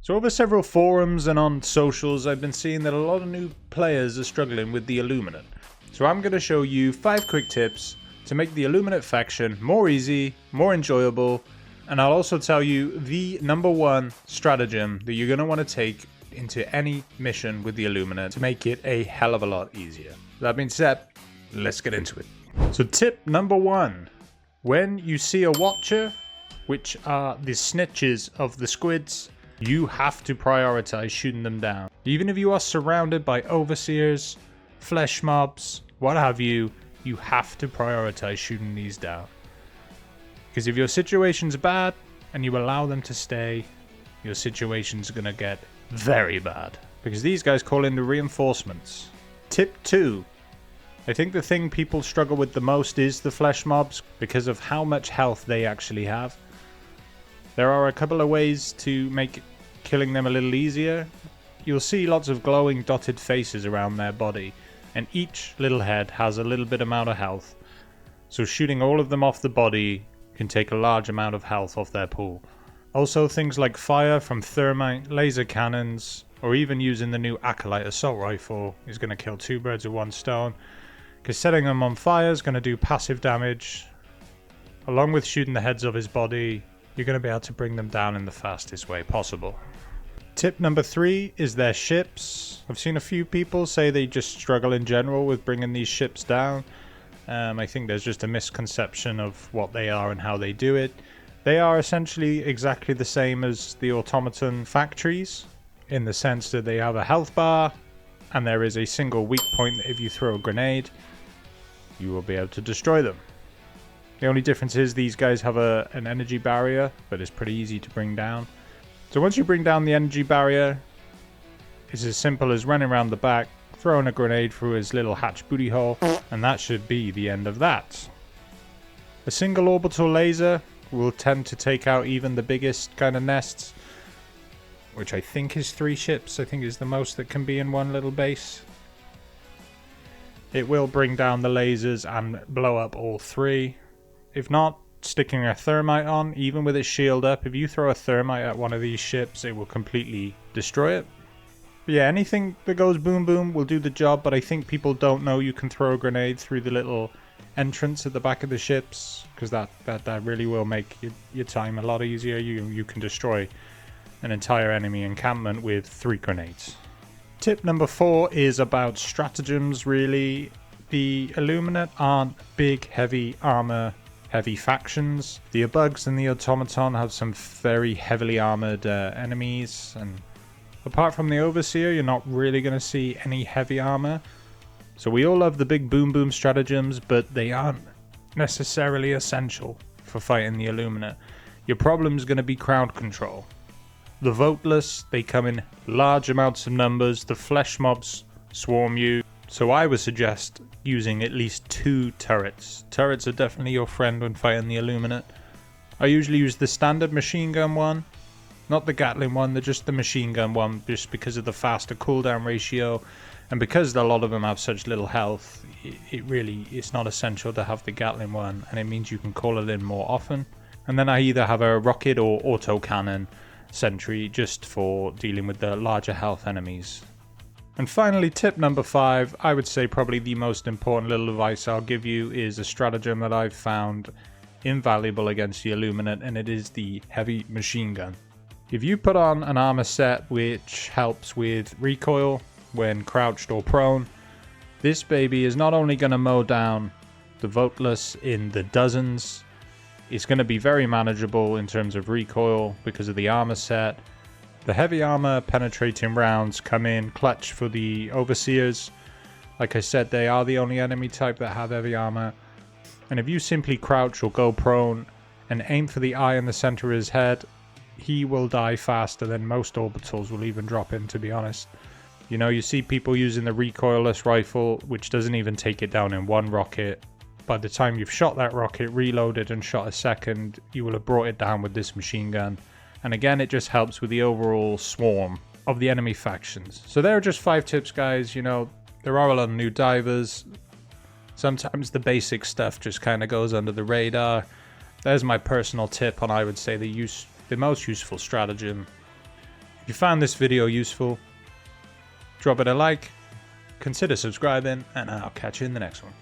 So over several forums and on socials, I've been seeing that a lot of new players are struggling with the Illuminate. So I'm going to show you 5 quick tips to make the Illuminate faction more easy, more enjoyable, and I'll also tell you the #1 stratagem that you're going to want to take into any mission with the Illuminate to make it a hell of a lot easier. That being said, let's get into it. So tip #1, when you see a watcher, which are the snitches of the squids, you have to prioritize shooting them down. Even if you are surrounded by overseers, flesh mobs, what have you, you have to prioritize shooting these down. Because if your situation's bad and you allow them to stay, your situation's gonna get very bad. Because these guys call in the reinforcements. Tip 2. I think the thing people struggle with the most is the flesh mobs because of how much health they actually have. There are a couple of ways to make killing them a little easier. You'll see lots of glowing dotted faces around their body, and each little head has a little bit amount of health. So shooting all of them off the body can take a large amount of health off their pool. Also things like fire from thermite, laser cannons, or even using the new Acolyte assault rifle is going to kill 2 birds with 1 stone. Because setting them on fire is going to do passive damage. Along with shooting the heads of his body, you're going to be able to bring them down in the fastest way possible. Tip #3 is their ships. I've seen a few people say they just struggle in general with bringing these ships down. I think there's just a misconception of what they are and how they do it. They are essentially exactly the same as the automaton factories, in the sense that they have a health bar, and there is a single weak point that if you throw a grenade, you will be able to destroy them. The only difference is these guys have an energy barrier, but it's pretty easy to bring down. So once you bring down the energy barrier, it's as simple as running around the back, throwing a grenade through his little hatch booty hole, and that should be the end of that. A single orbital laser will tend to take out even the biggest kind of nests, which I think is 3 ships. I think is the most that can be in one little base. It will bring down the lasers and blow up all 3. If not, sticking a thermite on, even with its shield up, if you throw a thermite at one of these ships, it will completely destroy it. But yeah, anything that goes boom boom will do the job, but I think people don't know you can throw a grenade through the little entrance at the back of the ships, because that really will make your time a lot easier. You can destroy an entire enemy encampment with 3 grenades. Tip #4 is about stratagems, really. The Illuminate aren't big, heavy armor heavy factions. The Bugs and the Automaton have some very heavily armored enemies, and apart from the Overseer, you're not really going to see any heavy armor. So we all love the big boom boom stratagems, but they aren't necessarily essential for fighting the Illuminate. Your problem is going to be crowd control. The voteless, they come in large amounts of numbers. The flesh mobs swarm you. So I would suggest using at least 2 turrets. Turrets are definitely your friend when fighting the Illuminate. I usually use the standard machine gun one, not the Gatling one, just the machine gun one, just because of the faster cooldown ratio, and because a lot of them have such little health, it's not essential to have the Gatling one, and it means you can call it in more often. And then I either have a rocket or autocannon sentry just for dealing with the larger health enemies. And finally, tip #5, I would say probably the most important little advice I'll give you is a stratagem that I've found invaluable against the Illuminate, and it is the heavy machine gun. If you put on an armor set which helps with recoil when crouched or prone, this baby is not only going to mow down the voteless in the dozens, it's going to be very manageable in terms of recoil because of the armor set. The heavy armor penetrating rounds come in clutch for the Overseers. Like I said, they are the only enemy type that have heavy armor. And if you simply crouch or go prone and aim for the eye in the center of his head, he will die faster than most orbitals will even drop in, to be honest. You know, you see people using the recoilless rifle, which doesn't even take it down in 1 rocket. By the time you've shot that rocket, reloaded and shot a second, you will have brought it down with this machine gun. And again, it just helps with the overall swarm of the enemy factions. So there are just 5 tips, guys. You know, there are a lot of new divers. Sometimes the basic stuff just kind of goes under the radar. There's my personal tip on, I would say, the most useful stratagem. If If you found this video useful, drop it a like, consider subscribing, and I'll catch you in the next one.